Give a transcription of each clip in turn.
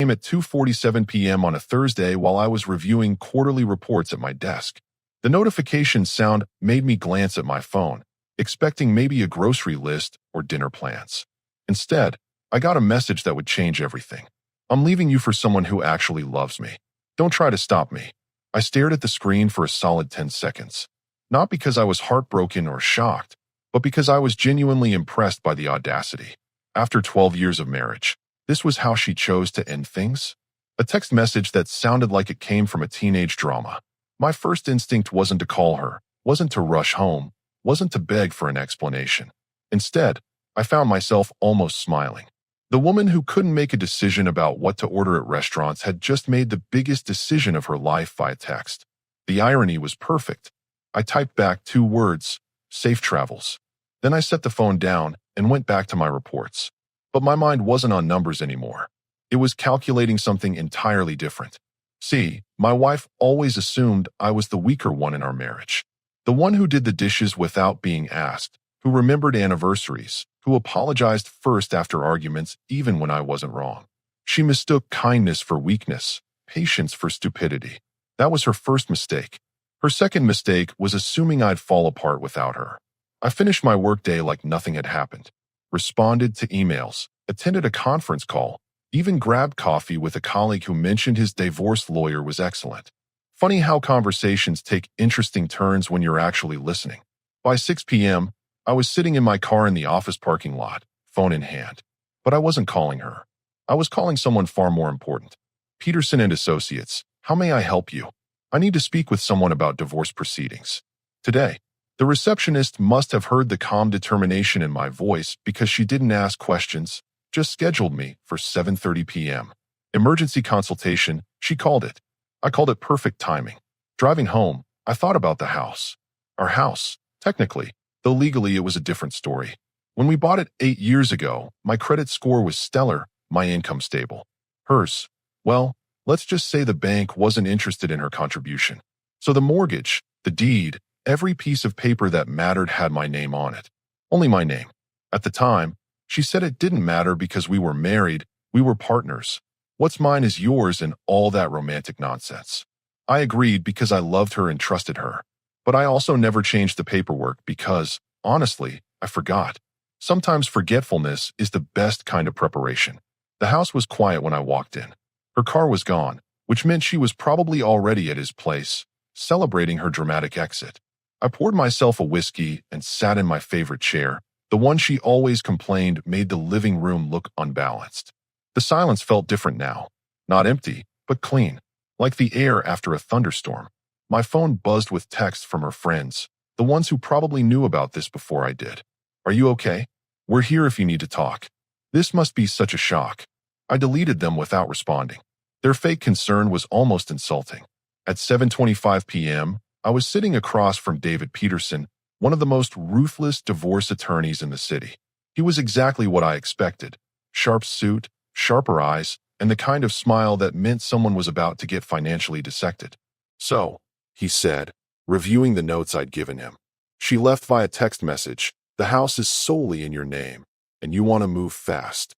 came at 2:47 p.m. on a Thursday while I was reviewing quarterly reports at my desk. The notification sound made me glance at my phone, expecting maybe a grocery list or dinner plans. Instead, I got a message that would change everything. I'm leaving you for someone who actually loves me. Don't try to stop me. I stared at the screen for a solid 10 seconds. Not because I was heartbroken or shocked, but because I was genuinely impressed by the audacity. After 12 years of marriage, this was how she chose to end things? A text message that sounded like it came from a teenage drama. My first instinct wasn't to call her, wasn't to rush home, wasn't to beg for an explanation. Instead, I found myself almost smiling. The woman who couldn't make a decision about what to order at restaurants had just made the biggest decision of her life via text. The irony was perfect. I typed back 2 words, safe travels. Then I set the phone down and went back to my reports. But my mind wasn't on numbers anymore. It was calculating something entirely different. See, my wife always assumed I was the weaker one in our marriage. The one who did the dishes without being asked, who remembered anniversaries, who apologized first after arguments even when I wasn't wrong. She mistook kindness for weakness, patience for stupidity. That was her first mistake. Her second mistake was assuming I'd fall apart without her. I finished my workday like nothing had happened, responded to emails, attended a conference call, even grabbed coffee with a colleague who mentioned his divorce lawyer was excellent. Funny how conversations take interesting turns when you're actually listening. By 6 p.m., I was sitting in my car in the office parking lot, phone in hand. But I wasn't calling her. I was calling someone far more important. Peterson and Associates, how may I help you? I need to speak with someone about divorce proceedings. Today, the receptionist must have heard the calm determination in my voice because she didn't ask questions, just scheduled me for 7:30 p.m. Emergency consultation, she called it. I called it perfect timing. Driving home, I thought about the house. Our house, technically, though legally it was a different story. When we bought it 8 years ago, my credit score was stellar, my income stable. Hers, well, let's just say the bank wasn't interested in her contribution. So the mortgage, the deed, every piece of paper that mattered had my name on it. Only my name. At the time, she said it didn't matter because we were married, we were partners. What's mine is yours and all that romantic nonsense. I agreed because I loved her and trusted her. But I also never changed the paperwork because, honestly, I forgot. Sometimes forgetfulness is the best kind of preparation. The house was quiet when I walked in. Her car was gone, which meant she was probably already at his place, celebrating her dramatic exit. I poured myself a whiskey and sat in my favorite chair. The one she always complained made the living room look unbalanced. The silence felt different now. Not empty, but clean, like the air after a thunderstorm. My phone buzzed with texts from her friends, the ones who probably knew about this before I did. Are you okay? We're here if you need to talk. This must be such a shock. I deleted them without responding. Their fake concern was almost insulting. At 7:25 p.m., I was sitting across from David Peterson, one of the most ruthless divorce attorneys in the city. He was exactly what I expected. Sharp suit, sharper eyes, and the kind of smile that meant someone was about to get financially dissected. So, he said, reviewing the notes I'd given him. She left via text message, the house is solely in your name, and you want to move fast.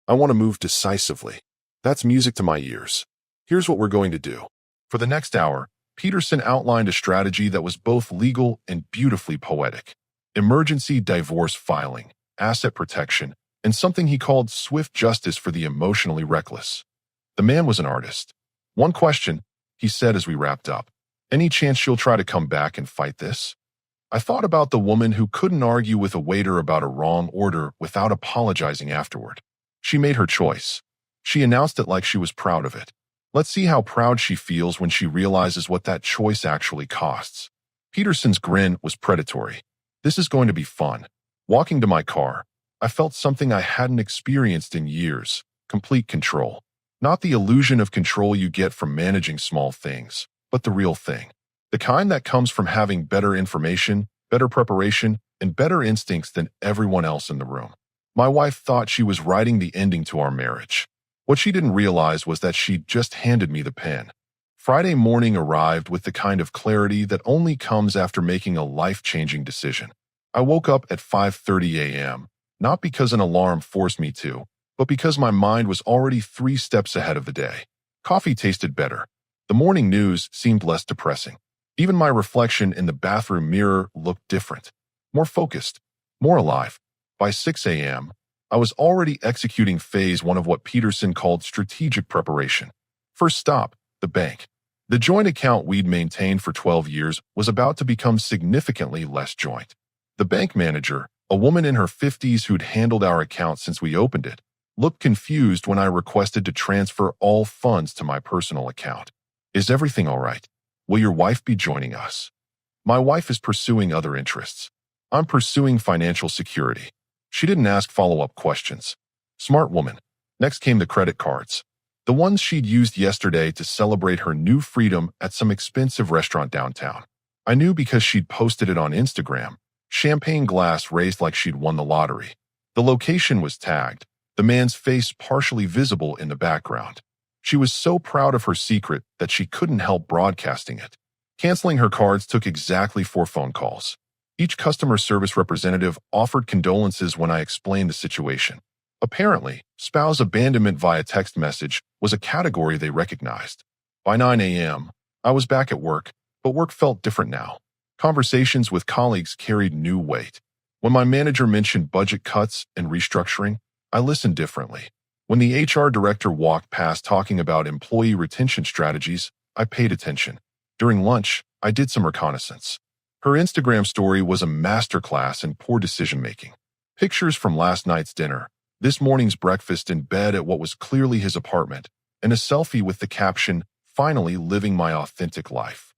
I want to move decisively. That's music to my ears. Here's what we're going to do. For the next hour, Peterson outlined a strategy that was both legal and beautifully poetic. Emergency divorce filing, asset protection, and something he called swift justice for the emotionally reckless. The man was an artist. One question, he said as we wrapped up. Any chance she'll try to come back and fight this? I thought about the woman who couldn't argue with a waiter about a wrong order without apologizing afterward. She made her choice. She announced it like she was proud of it. Let's see how proud she feels when she realizes what that choice actually costs. Peterson's grin was predatory. This is going to be fun. Walking to my car, I felt something I hadn't experienced in years, complete control. Not the illusion of control you get from managing small things, but the real thing. The kind that comes from having better information, better preparation, and better instincts than everyone else in the room. My wife thought she was writing the ending to our marriage. What she didn't realize was that she'd just handed me the pen. Friday morning arrived with the kind of clarity that only comes after making a life-changing decision. I woke up at 5:30 a.m., not because an alarm forced me to, but because my mind was already 3 steps ahead of the day. Coffee tasted better. The morning news seemed less depressing. Even my reflection in the bathroom mirror looked different, more focused, more alive. By 6 a.m., I was already executing phase 1 of what Peterson called strategic preparation. First stop, the bank. The joint account we'd maintained for 12 years was about to become significantly less joint. The bank manager, a woman in her 50s who'd handled our account since we opened it, looked confused when I requested to transfer all funds to my personal account. Is everything all right? Will your wife be joining us? My wife is pursuing other interests. I'm pursuing financial security. She didn't ask follow-up questions. Smart woman. Next came the credit cards. The ones she'd used yesterday to celebrate her new freedom at some expensive restaurant downtown. I knew because she'd posted it on Instagram. Champagne glass raised like she'd won the lottery. The location was tagged, the man's face partially visible in the background. She was so proud of her secret that she couldn't help broadcasting it. Canceling her cards took exactly 4 phone calls. Each customer service representative offered condolences when I explained the situation. Apparently, spouse abandonment via text message was a category they recognized. By 9 a.m., I was back at work, but work felt different now. Conversations with colleagues carried new weight. When my manager mentioned budget cuts and restructuring, I listened differently. When the HR director walked past talking about employee retention strategies, I paid attention. During lunch, I did some reconnaissance. Her Instagram story was a masterclass in poor decision-making. Pictures from last night's dinner, this morning's breakfast in bed at what was clearly his apartment, and a selfie with the caption, "Finally living my authentic life."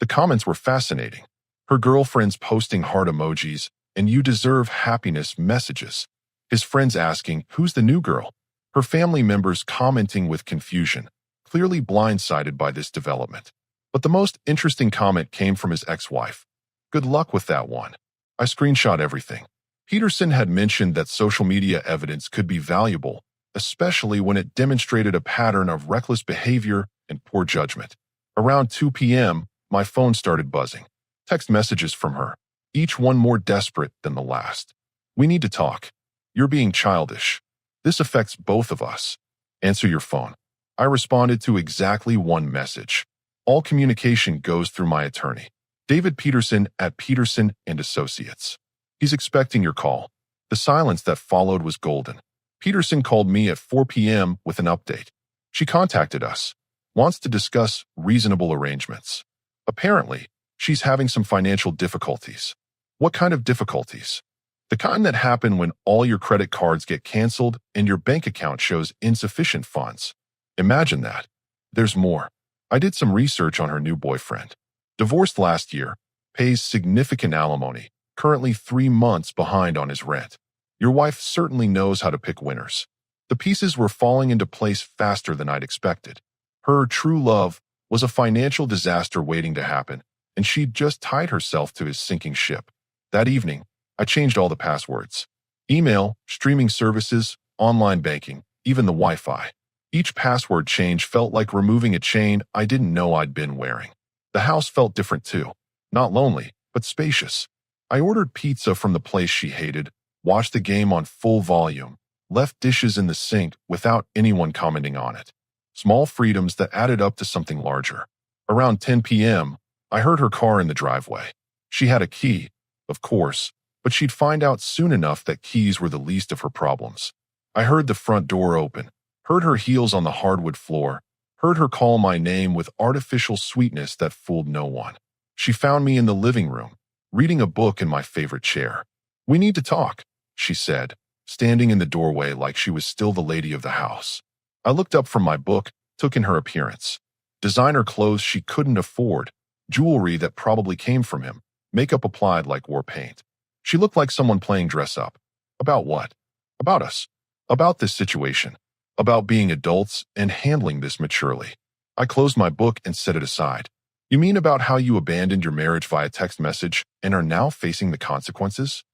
The comments were fascinating. Her girlfriends posting heart emojis and "you deserve happiness" messages. His friends asking, "Who's the new girl?" Her family members commenting with confusion, clearly blindsided by this development. But the most interesting comment came from his ex-wife. "Good luck with that one." I screenshot everything. Peterson had mentioned that social media evidence could be valuable, especially when it demonstrated a pattern of reckless behavior and poor judgment. Around 2 p.m., my phone started buzzing. Text messages from her, each one more desperate than the last. "We need to talk. You're being childish. This affects both of us. Answer your phone." I responded to exactly one message. All communication goes through my attorney, David Peterson at Peterson and Associates. He's expecting your call. The silence that followed was golden. Peterson called me at 4 p.m. with an update. She contacted us. Wants to discuss reasonable arrangements. Apparently, she's having some financial difficulties. What kind of difficulties? The kind that happen when all your credit cards get canceled and your bank account shows insufficient funds. Imagine that. There's more. I did some research on her new boyfriend. Divorced last year, pays significant alimony, currently 3 months behind on his rent. Your wife certainly knows how to pick winners. The pieces were falling into place faster than I'd expected. Her true love was a financial disaster waiting to happen, and she'd just tied herself to his sinking ship. That evening, I changed all the passwords. Email, streaming services, online banking, even the Wi-Fi. Each password change felt like removing a chain I didn't know I'd been wearing. The house felt different too. Not lonely, but spacious. I ordered pizza from the place she hated, watched the game on full volume, left dishes in the sink without anyone commenting on it. Small freedoms that added up to something larger. Around 10 p.m., I heard her car in the driveway. She had a key, of course, but she'd find out soon enough that keys were the least of her problems. I heard the front door open, heard her heels on the hardwood floor, heard her call my name with artificial sweetness that fooled no one. She found me in the living room, reading a book in my favorite chair. "We need to talk," she said, standing in the doorway like she was still the lady of the house. I looked up from my book, took in her appearance. Designer clothes she couldn't afford, jewelry that probably came from him, makeup applied like war paint. She looked like someone playing dress up. About what? About us. About this situation. About being adults and handling this maturely. I closed my book and set it aside. "You mean about how you abandoned your marriage via text message and are now facing the consequences?"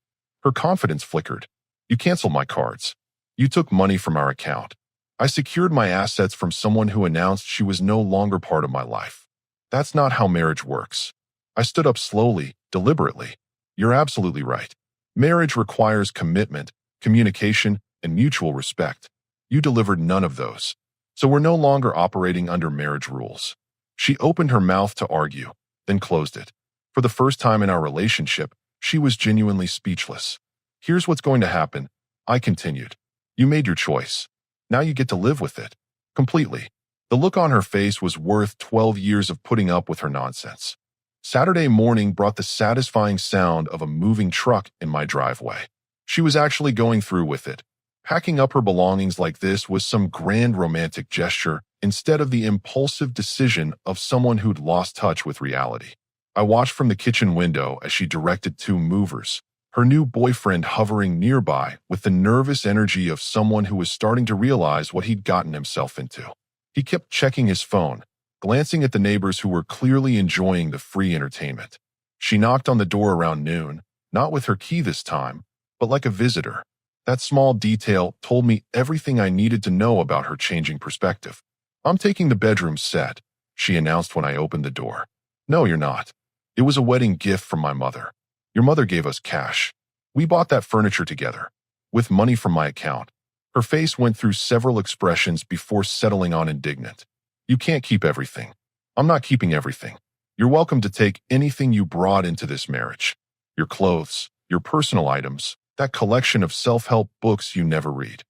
Her confidence flickered. "You canceled my cards. You took money from our account. I secured my assets from someone who announced she was no longer part of my life. That's not how marriage works." I stood up slowly, deliberately. "You're absolutely right. Marriage requires commitment, communication, and mutual respect. You delivered none of those. So we're no longer operating under marriage rules. She opened her mouth to argue, then closed it. For the first time in our relationship, she was genuinely speechless. Here's what's going to happen, I continued. You made your choice. Now you get to live with it. Completely. The look on her face was worth 12 years of putting up with her nonsense. Saturday morning brought the satisfying sound of a moving truck in my driveway. She was actually going through with it. Packing up her belongings like this was some grand romantic gesture instead of the impulsive decision of someone who'd lost touch with reality. I watched from the kitchen window as she directed two movers, her new boyfriend hovering nearby with the nervous energy of someone who was starting to realize what he'd gotten himself into. He kept checking his phone, glancing at the neighbors who were clearly enjoying the free entertainment. She knocked on the door around noon, not with her key this time, but like a visitor. That small detail told me everything I needed to know about her changing perspective. I'm taking the bedroom set, she announced when I opened the door. No, you're not. It was a wedding gift from my mother. Your mother gave us cash. We bought that furniture together, with money from my account. Her face went through several expressions before settling on indignant. You can't keep everything. I'm not keeping everything. You're welcome to take anything you brought into this marriage. Your clothes, your personal items, that collection of self-help books you never read.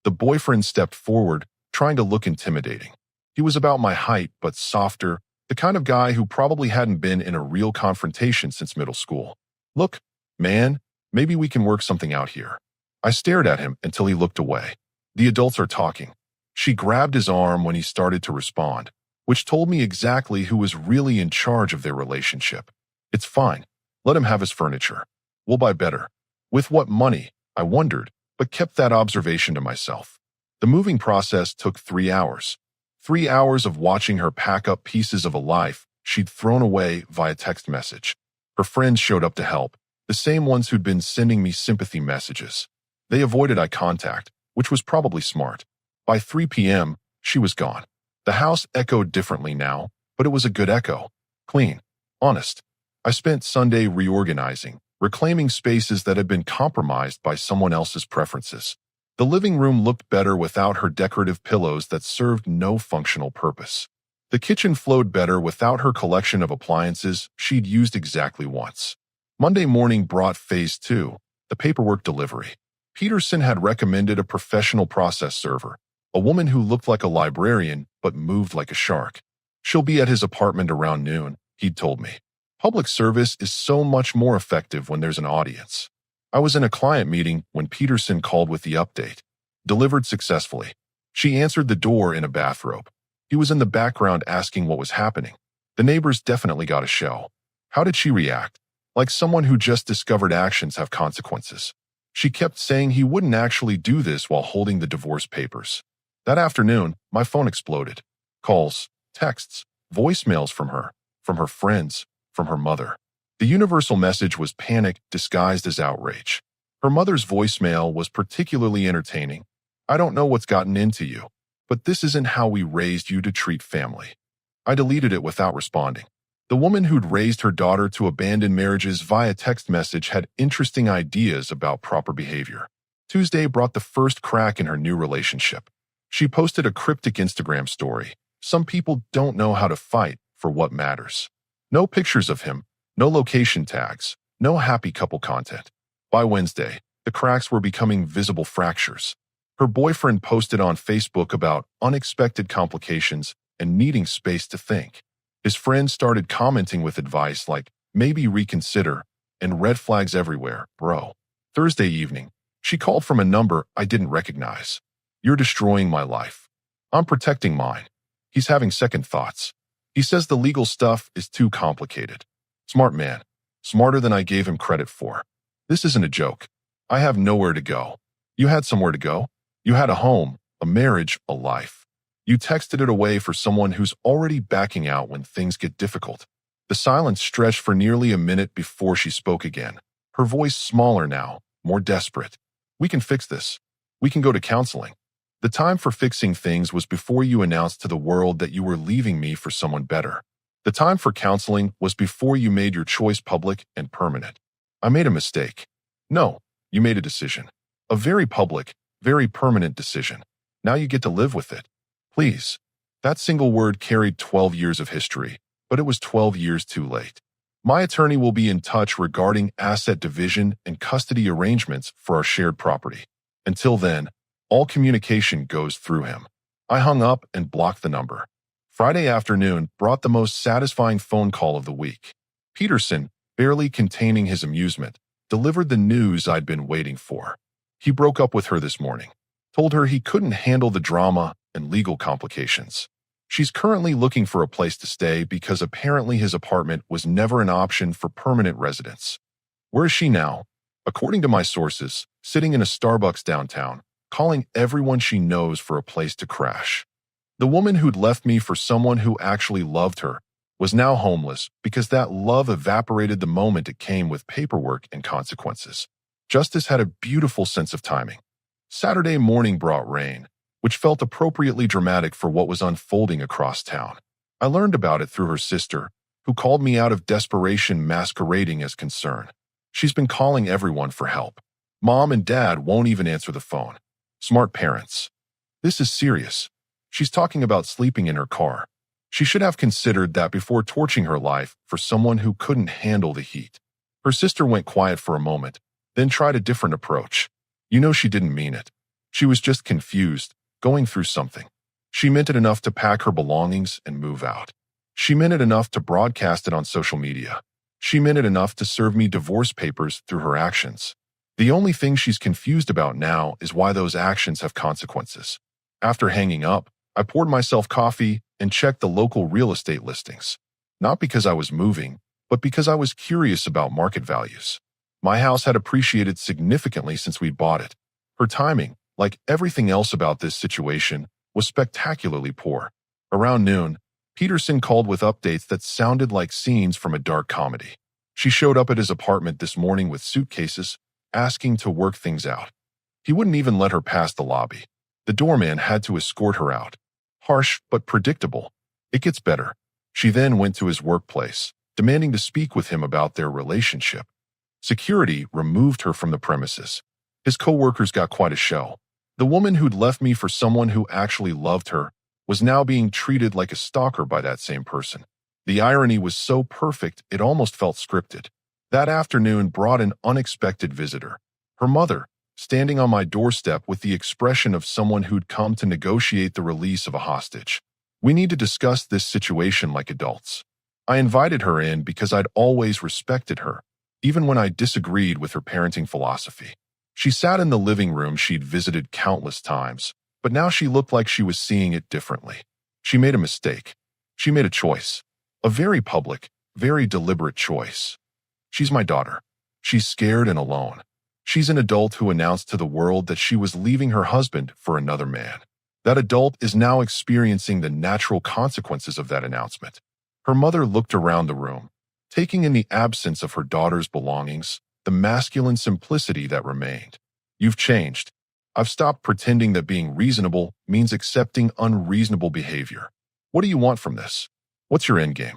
The boyfriend stepped forward, trying to look intimidating. He was about my height, but softer, the kind of guy who probably hadn't been in a real confrontation since middle school. Look, man, maybe we can work something out here. I stared at him until he looked away. The adults are talking. She grabbed his arm when he started to respond, which told me exactly who was really in charge of their relationship. It's fine. Let him have his furniture. We'll buy better. With what money? I wondered, but kept that observation to myself. The moving process took 3 hours. 3 hours of watching her pack up pieces of a life she'd thrown away via text message. Her friends showed up to help, the same ones who'd been sending me sympathy messages. They avoided eye contact, which was probably smart. By 3 p.m., she was gone. The house echoed differently now, but it was a good echo. Clean. Honest. I spent Sunday reorganizing, reclaiming spaces that had been compromised by someone else's preferences. The living room looked better without her decorative pillows that served no functional purpose. The kitchen flowed better without her collection of appliances she'd used exactly once. Monday morning brought phase 2, the paperwork delivery. Peterson had recommended a professional process server, a woman who looked like a librarian but moved like a shark. She'll be at his apartment around noon, he'd told me. Public service is so much more effective when there's an audience. I was in a client meeting when Peterson called with the update. Delivered successfully. She answered the door in a bathrobe. He was in the background asking what was happening. The neighbors definitely got a show. How did she react? Like someone who just discovered actions have consequences. She kept saying he wouldn't actually do this while holding the divorce papers. That afternoon, my phone exploded. Calls, texts, voicemails from her friends, from her mother. The universal message was panic disguised as outrage. Her mother's voicemail was particularly entertaining. I don't know what's gotten into you, but this isn't how we raised you to treat family. I deleted it without responding. The woman who'd raised her daughter to abandon marriages via text message had interesting ideas about proper behavior. Tuesday brought the first crack in her new relationship. She posted a cryptic Instagram story. Some people don't know how to fight for what matters. No pictures of him, no location tags, no happy couple content. By Wednesday, the cracks were becoming visible fractures. Her boyfriend posted on Facebook about unexpected complications and needing space to think. His friends started commenting with advice like, maybe reconsider, and red flags everywhere, bro. Thursday evening, she called from a number I didn't recognize. You're destroying my life. I'm protecting mine. He's having second thoughts. He says the legal stuff is too complicated. Smart man. Smarter than I gave him credit for. This isn't a joke. I have nowhere to go. You had somewhere to go. You had a home, a marriage, a life. You texted it away for someone who's already backing out when things get difficult. The silence stretched for nearly a minute before she spoke again. Her voice smaller now, more desperate. We can fix this. We can go to counseling. The time for fixing things was before you announced to the world that you were leaving me for someone better. The time for counseling was before you made your choice public and permanent. I made a mistake. No, you made a decision. A very public, very permanent decision. Now you get to live with it. Please. That single word carried 12 years of history, but it was 12 years too late. My attorney will be in touch regarding asset division and custody arrangements for our shared property. Until then, all communication goes through him. I hung up and blocked the number. Friday afternoon brought the most satisfying phone call of the week. Peterson, barely containing his amusement, delivered the news I'd been waiting for. He broke up with her this morning, told her he couldn't handle the drama and legal complications. She's currently looking for a place to stay because apparently his apartment was never an option for permanent residents. Where is she now? According to my sources, sitting in a Starbucks downtown, calling everyone she knows for a place to crash. The woman who'd left me for someone who actually loved her was now homeless because that love evaporated the moment it came with paperwork and consequences. Justice had a beautiful sense of timing. Saturday morning brought rain, which felt appropriately dramatic for what was unfolding across town. I learned about it through her sister, who called me out of desperation masquerading as concern. She's been calling everyone for help. Mom and Dad won't even answer the phone. Smart parents. This is serious. She's talking about sleeping in her car. She should have considered that before torching her life for someone who couldn't handle the heat. Her sister went quiet for a moment, then tried a different approach. You know she didn't mean it. She was just confused, going through something. She meant it enough to pack her belongings and move out. She meant it enough to broadcast it on social media. She meant it enough to serve me divorce papers through her actions. The only thing she's confused about now is why those actions have consequences. After hanging up, I poured myself coffee and checked the local real estate listings. Not because I was moving, but because I was curious about market values. My house had appreciated significantly since we'd bought it. Her timing, like everything else about this situation, was spectacularly poor. Around noon, Peterson called with updates that sounded like scenes from a dark comedy. She showed up at his apartment this morning with suitcases, asking to work things out. He wouldn't even let her pass the lobby. The doorman had to escort her out. Harsh, but predictable. It gets better. She then went to his workplace, demanding to speak with him about their relationship. Security removed her from the premises. His co-workers got quite a show. The woman who'd left me for someone who actually loved her was now being treated like a stalker by that same person. The irony was so perfect it almost felt scripted. That afternoon brought an unexpected visitor. Her mother, standing on my doorstep with the expression of someone who'd come to negotiate the release of a hostage. We need to discuss this situation like adults. I invited her in because I'd always respected her, even when I disagreed with her parenting philosophy. She sat in the living room she'd visited countless times, but now she looked like she was seeing it differently. She made a mistake. She made a choice. A very public, very deliberate choice. She's my daughter. She's scared and alone. She's an adult who announced to the world that she was leaving her husband for another man. That adult is now experiencing the natural consequences of that announcement. Her mother looked around the room, taking in the absence of her daughter's belongings, the masculine simplicity that remained. You've changed. I've stopped pretending that being reasonable means accepting unreasonable behavior. What do you want from this? What's your endgame?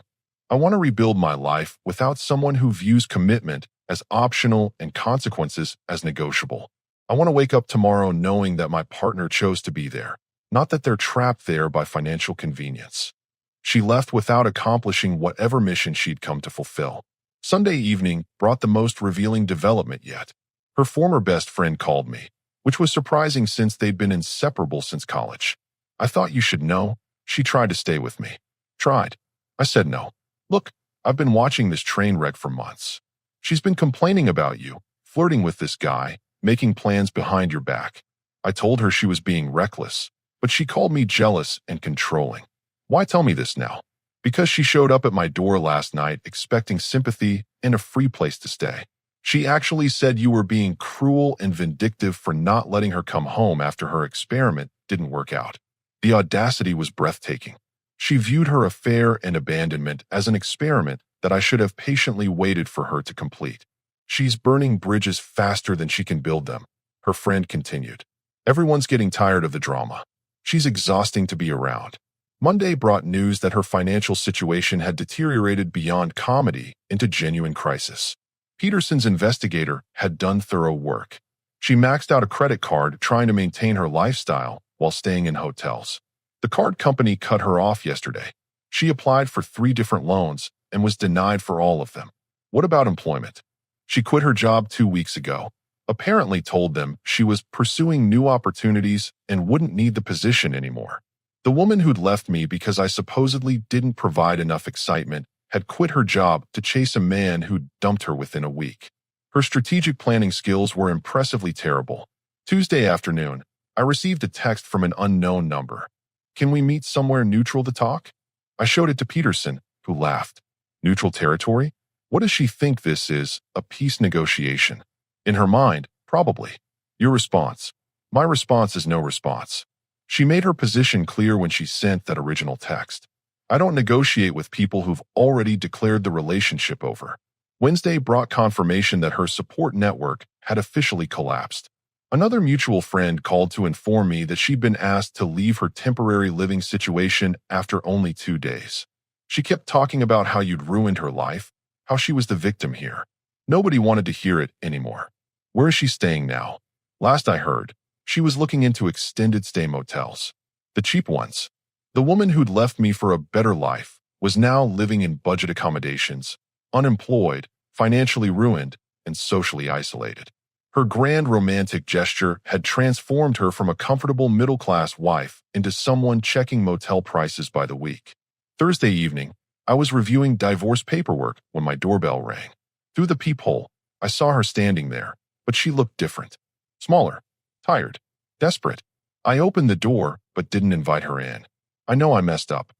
I want to rebuild my life without someone who views commitment as optional and consequences as negotiable. I want to wake up tomorrow knowing that my partner chose to be there, not that they're trapped there by financial convenience. She left without accomplishing whatever mission she'd come to fulfill. Sunday evening brought the most revealing development yet. Her former best friend called me, which was surprising since they'd been inseparable since college. I thought you should know. She tried to stay with me. Tried. I said no. Look, I've been watching this train wreck for months. She's been complaining about you, flirting with this guy, making plans behind your back. I told her she was being reckless, but she called me jealous and controlling. Why tell me this now? Because she showed up at my door last night expecting sympathy and a free place to stay. She actually said you were being cruel and vindictive for not letting her come home after her experiment didn't work out. The audacity was breathtaking. She viewed her affair and abandonment as an experiment that I should have patiently waited for her to complete. She's burning bridges faster than she can build them, her friend continued. Everyone's getting tired of the drama. She's exhausting to be around. Monday brought news that her financial situation had deteriorated beyond comedy into genuine crisis. Peterson's investigator had done thorough work. She maxed out a credit card trying to maintain her lifestyle while staying in hotels. The card company cut her off yesterday. She applied for 3 different loans and was denied for all of them. What about employment? She quit her job 2 weeks ago. Apparently told them she was pursuing new opportunities and wouldn't need the position anymore. The woman who'd left me because I supposedly didn't provide enough excitement had quit her job to chase a man who'd dumped her within a week. Her strategic planning skills were impressively terrible. Tuesday afternoon, I received a text from an unknown number. Can we meet somewhere neutral to talk? I showed it to Peterson, who laughed. Neutral territory? What does she think this is, a peace negotiation? In her mind, probably. Your response. My response is no response. She made her position clear when she sent that original text. I don't negotiate with people who've already declared the relationship over. Wednesday brought confirmation that her support network had officially collapsed. Another mutual friend called to inform me that she'd been asked to leave her temporary living situation after only 2 days. She kept talking about how you'd ruined her life, how she was the victim here. Nobody wanted to hear it anymore. Where is she staying now? Last I heard, she was looking into extended stay motels. The cheap ones. The woman who'd left me for a better life was now living in budget accommodations, unemployed, financially ruined, and socially isolated. Her grand romantic gesture had transformed her from a comfortable middle-class wife into someone checking motel prices by the week. Thursday evening, I was reviewing divorce paperwork when my doorbell rang. Through the peephole, I saw her standing there, but she looked different. Smaller, tired, desperate. I opened the door, but didn't invite her in. I know I messed up.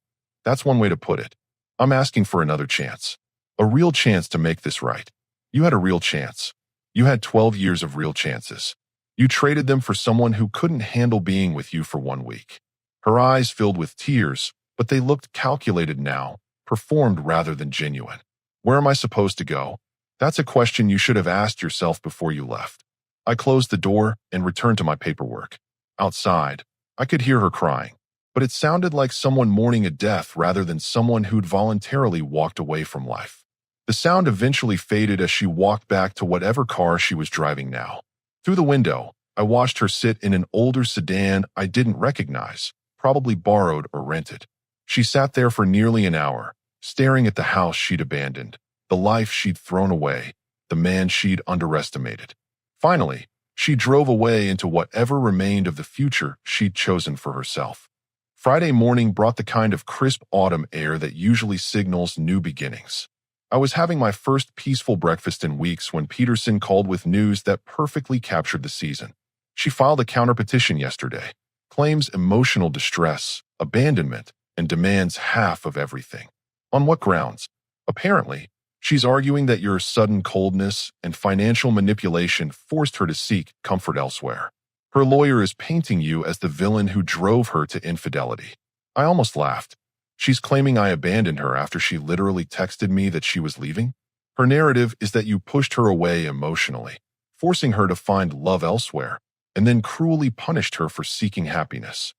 That's one way to put it. I'm asking for another chance. A real chance to make this right. You had a real chance. You had 12 years of real chances. You traded them for someone who couldn't handle being with you for 1 week. Her eyes filled with tears, but they looked calculated now, performed rather than genuine. Where am I supposed to go? That's a question you should have asked yourself before you left. I closed the door and returned to my paperwork. Outside, I could hear her crying, but it sounded like someone mourning a death rather than someone who'd voluntarily walked away from life. The sound eventually faded as she walked back to whatever car she was driving now. Through the window, I watched her sit in an older sedan I didn't recognize, probably borrowed or rented. She sat there for nearly an hour, staring at the house she'd abandoned, the life she'd thrown away, the man she'd underestimated. Finally, she drove away into whatever remained of the future she'd chosen for herself. Friday morning brought the kind of crisp autumn air that usually signals new beginnings. I was having my first peaceful breakfast in weeks when Peterson called with news that perfectly captured the season. She filed a counterpetition yesterday, claims emotional distress, abandonment, and demands half of everything. On what grounds? Apparently, she's arguing that your sudden coldness and financial manipulation forced her to seek comfort elsewhere. Her lawyer is painting you as the villain who drove her to infidelity. I almost laughed. She's claiming I abandoned her after she literally texted me that she was leaving? Her narrative is that you pushed her away emotionally, forcing her to find love elsewhere, and then cruelly punished her for seeking happiness.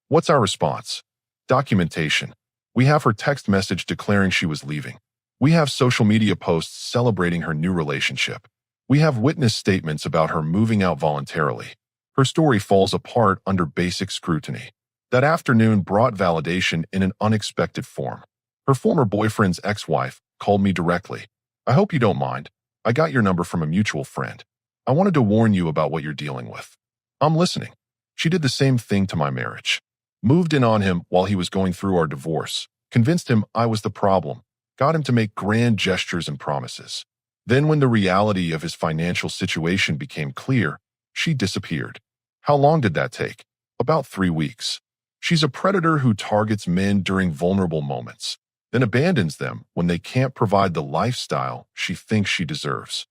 What's our response? Documentation. We have her text message declaring she was leaving. We have social media posts celebrating her new relationship. We have witness statements about her moving out voluntarily. Her story falls apart under basic scrutiny. That afternoon brought validation in an unexpected form. Her former boyfriend's ex-wife called me directly. I hope you don't mind. I got your number from a mutual friend. I wanted to warn you about what you're dealing with. I'm listening. She did the same thing to my marriage. Moved in on him while he was going through our divorce, convinced him I was the problem, got him to make grand gestures and promises. Then when the reality of his financial situation became clear, she disappeared. How long did that take? About 3 weeks. She's a predator who targets men during vulnerable moments, then abandons them when they can't provide the lifestyle she thinks she deserves.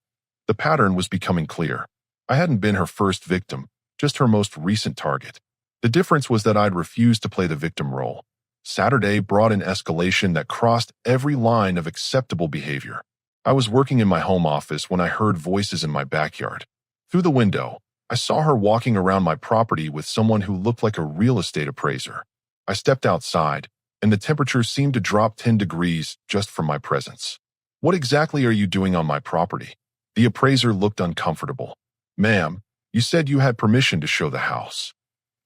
The pattern was becoming clear. I hadn't been her first victim, just her most recent target. The difference was that I'd refused to play the victim role. Saturday brought an escalation that crossed every line of acceptable behavior. I was working in my home office when I heard voices in my backyard. Through the window, I saw her walking around my property with someone who looked like a real estate appraiser. I stepped outside, and the temperature seemed to drop 10 degrees just from my presence. What exactly are you doing on my property? The appraiser looked uncomfortable. Ma'am, you said you had permission to show the house.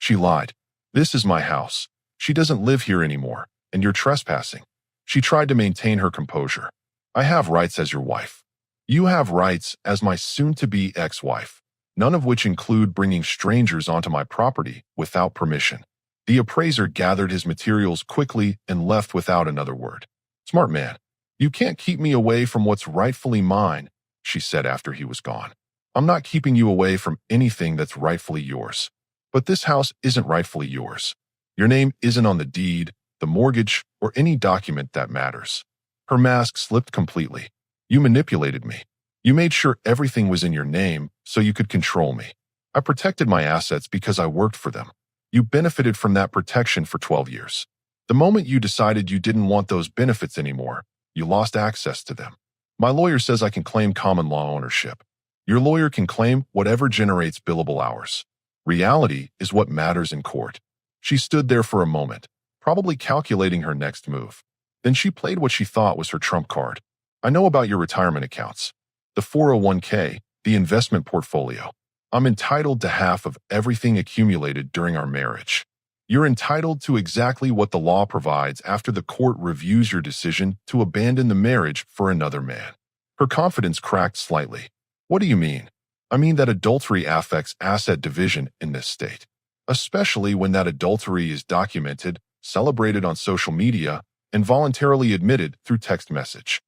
She lied. This is my house. She doesn't live here anymore, and you're trespassing. She tried to maintain her composure. I have rights as your wife. You have rights as my soon-to-be ex-wife, none of which include bringing strangers onto my property without permission. The appraiser gathered his materials quickly and left without another word. Smart man. You can't keep me away from what's rightfully mine, she said after he was gone. I'm not keeping you away from anything that's rightfully yours. But this house isn't rightfully yours. Your name isn't on the deed, the mortgage, or any document that matters. Her mask slipped completely. You manipulated me. You made sure everything was in your name so you could control me. I protected my assets because I worked for them. You benefited from that protection for 12 years. The moment you decided you didn't want those benefits anymore, you lost access to them. My lawyer says I can claim common law ownership. Your lawyer can claim whatever generates billable hours. Reality is what matters in court. She stood there for a moment, probably calculating her next move. Then she played what she thought was her trump card. I know about your retirement accounts. The 401k, the investment portfolio. I'm entitled to half of everything accumulated during our marriage. You're entitled to exactly what the law provides after the court reviews your decision to abandon the marriage for another man. Her confidence cracked slightly. What do you mean? I mean that adultery affects asset division in this state, especially when that adultery is documented, celebrated on social media, and voluntarily admitted through text message.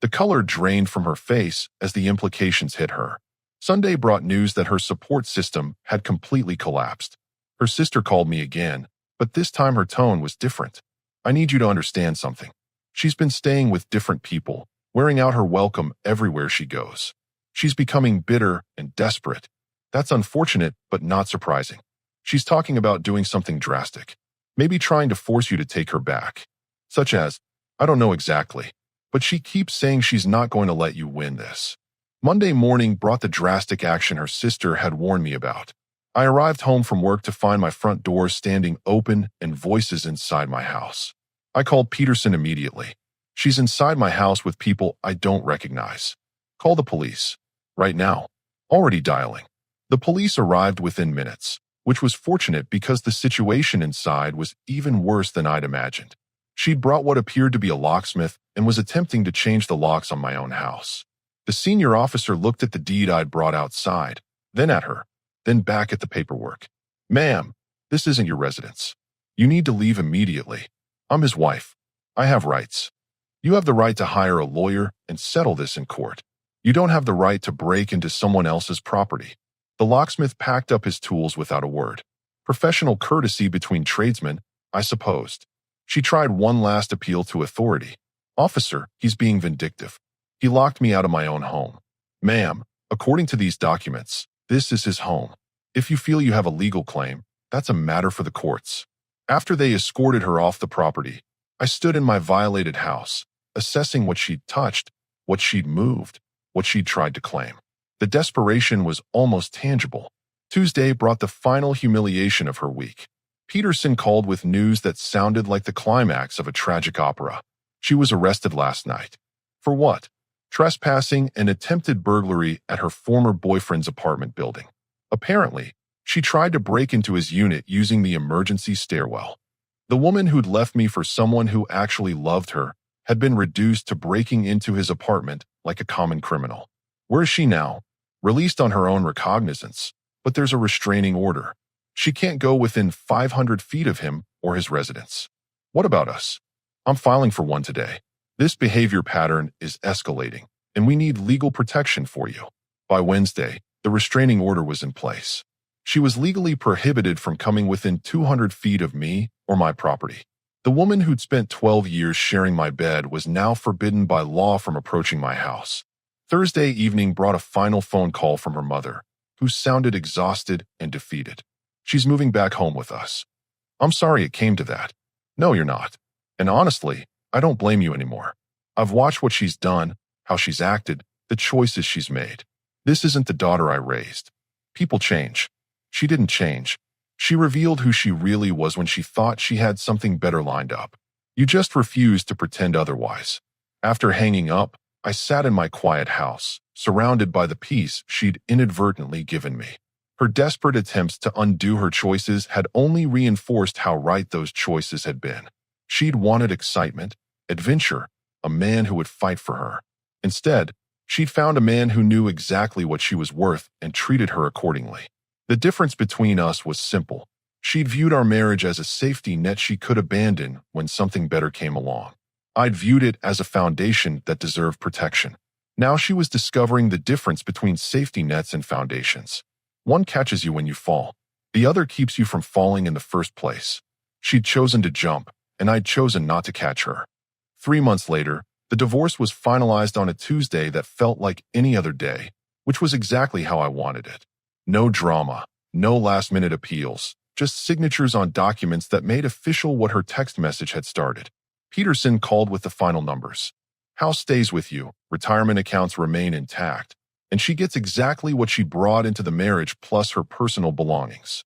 The color drained from her face as the implications hit her. Sunday brought news that her support system had completely collapsed. Her sister called me again, but this time her tone was different. I need you to understand something. She's been staying with different people, wearing out her welcome everywhere she goes. She's becoming bitter and desperate. That's unfortunate, but not surprising. She's talking about doing something drastic, maybe trying to force you to take her back. Such as, I don't know exactly, but she keeps saying she's not going to let you win this. Monday morning brought the drastic action her sister had warned me about. I arrived home from work to find my front door standing open and voices inside my house. I called Peterson immediately. She's inside my house with people I don't recognize. Call the police. Right now. Already dialing. The police arrived within minutes, which was fortunate because the situation inside was even worse than I'd imagined. She'd brought what appeared to be a locksmith and was attempting to change the locks on my own house. The senior officer looked at the deed I'd brought outside, then at her, then back at the paperwork. Ma'am, this isn't your residence. You need to leave immediately. I'm his wife. I have rights. You have the right to hire a lawyer and settle this in court. You don't have the right to break into someone else's property. The locksmith packed up his tools without a word. Professional courtesy between tradesmen, I supposed. She tried one last appeal to authority. Officer, he's being vindictive. He locked me out of my own home. Ma'am, according to these documents, this is his home. If you feel you have a legal claim, that's a matter for the courts. After they escorted her off the property, I stood in my violated house, assessing what she'd touched, what she'd moved, what she'd tried to claim. The desperation was almost tangible. Tuesday brought the final humiliation of her week. Peterson called with news that sounded like the climax of a tragic opera. She was arrested last night. For what? Trespassing and attempted burglary at her former boyfriend's apartment building. Apparently, she tried to break into his unit using the emergency stairwell. The woman who'd left me for someone who actually loved her had been reduced to breaking into his apartment like a common criminal. Where is she now? Released on her own recognizance, but there's a restraining order. She can't go within 500 feet of him or his residence. What about us? I'm filing for one today. This behavior pattern is escalating, and we need legal protection for you. By Wednesday, the restraining order was in place. She was legally prohibited from coming within 200 feet of me or my property. The woman who'd spent 12 years sharing my bed was now forbidden by law from approaching my house. Thursday evening brought a final phone call from her mother, who sounded exhausted and defeated. She's moving back home with us. I'm sorry it came to that. No, you're not. And honestly, I don't blame you anymore. I've watched what she's done, how she's acted, the choices she's made. This isn't the daughter I raised. People change. She didn't change. She revealed who she really was when she thought she had something better lined up. You just refused to pretend otherwise. After hanging up, I sat in my quiet house, surrounded by the peace she'd inadvertently given me. Her desperate attempts to undo her choices had only reinforced how right those choices had been. She'd wanted excitement, adventure, a man who would fight for her. Instead, she'd found a man who knew exactly what she was worth and treated her accordingly. The difference between us was simple. She'd viewed our marriage as a safety net she could abandon when something better came along. I'd viewed it as a foundation that deserved protection. Now she was discovering the difference between safety nets and foundations. One catches you when you fall. The other keeps you from falling in the first place. She'd chosen to jump, and I'd chosen not to catch her. 3 months later, the divorce was finalized on a Tuesday that felt like any other day, which was exactly how I wanted it. No drama, no last-minute appeals, just signatures on documents that made official what her text message had started. Peterson called with the final numbers. House stays with you, retirement accounts remain intact, and she gets exactly what she brought into the marriage plus her personal belongings,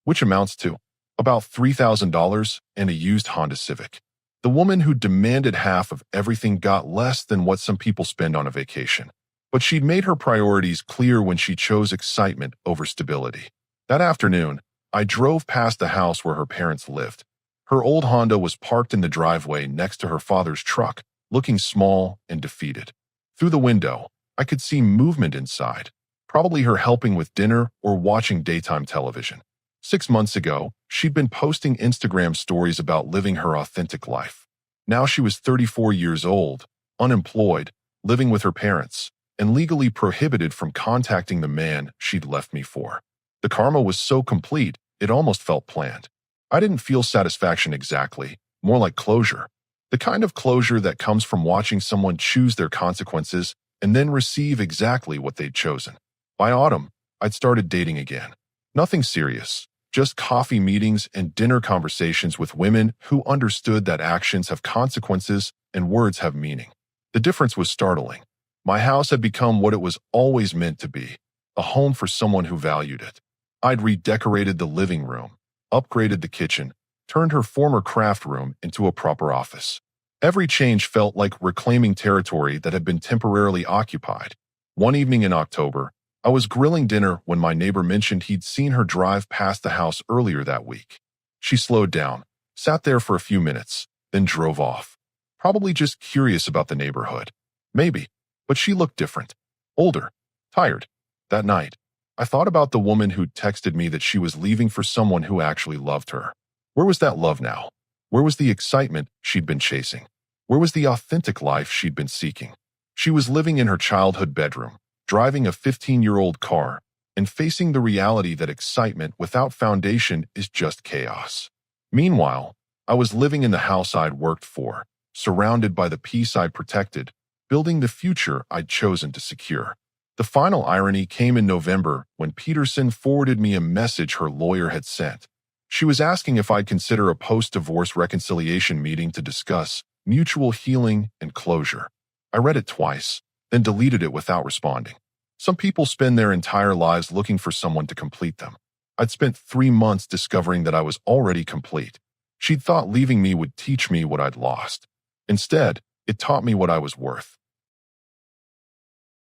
which amounts to about $3,000 and a used Honda Civic. The woman who demanded half of everything got less than what some people spend on a vacation. But she'd made her priorities clear when she chose excitement over stability. That afternoon, I drove past the house where her parents lived. Her old Honda was parked in the driveway next to her father's truck, looking small and defeated. Through the window, I could see movement inside, probably her helping with dinner or watching daytime television. 6 months ago, she'd been posting Instagram stories about living her authentic life. Now she was 34 years old, unemployed, living with her parents, and legally prohibited from contacting the man she'd left me for. The karma was so complete, it almost felt planned. I didn't feel satisfaction exactly, more like closure. The kind of closure that comes from watching someone choose their consequences and then receive exactly what they'd chosen. By autumn, I'd started dating again. Nothing serious, just coffee meetings and dinner conversations with women who understood that actions have consequences and words have meaning. The difference was startling. My house had become what it was always meant to be, a home for someone who valued it. I'd redecorated the living room, upgraded the kitchen, turned her former craft room into a proper office. Every change felt like reclaiming territory that had been temporarily occupied. One evening in October, I was grilling dinner when my neighbor mentioned he'd seen her drive past the house earlier that week. She slowed down, sat there for a few minutes, then drove off. Probably just curious about the neighborhood. Maybe, but she looked different. Older, tired. That night, I thought about the woman who'd texted me that she was leaving for someone who actually loved her. Where was that love now? Where was the excitement she'd been chasing? Where was the authentic life she'd been seeking? She was living in her childhood bedroom, driving a 15-year-old car, and facing the reality that excitement without foundation is just chaos. Meanwhile, I was living in the house I'd worked for, surrounded by the peace I'd protected, building the future I'd chosen to secure. The final irony came in November when Peterson forwarded me a message her lawyer had sent. She was asking if I'd consider a post-divorce reconciliation meeting to discuss mutual healing and closure. I read it twice, then deleted it without responding. Some people spend their entire lives looking for someone to complete them. I'd spent 3 months discovering that I was already complete. She'd thought leaving me would teach me what I'd lost. Instead, it taught me what I was worth.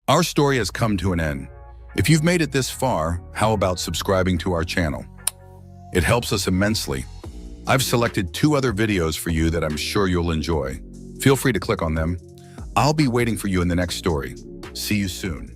Our story has come to an end. If you've made it this far, how about subscribing to our channel? It helps us immensely. I've selected 2 other videos for you that I'm sure you'll enjoy. Feel free to click on them. I'll be waiting for you in the next story. See you soon.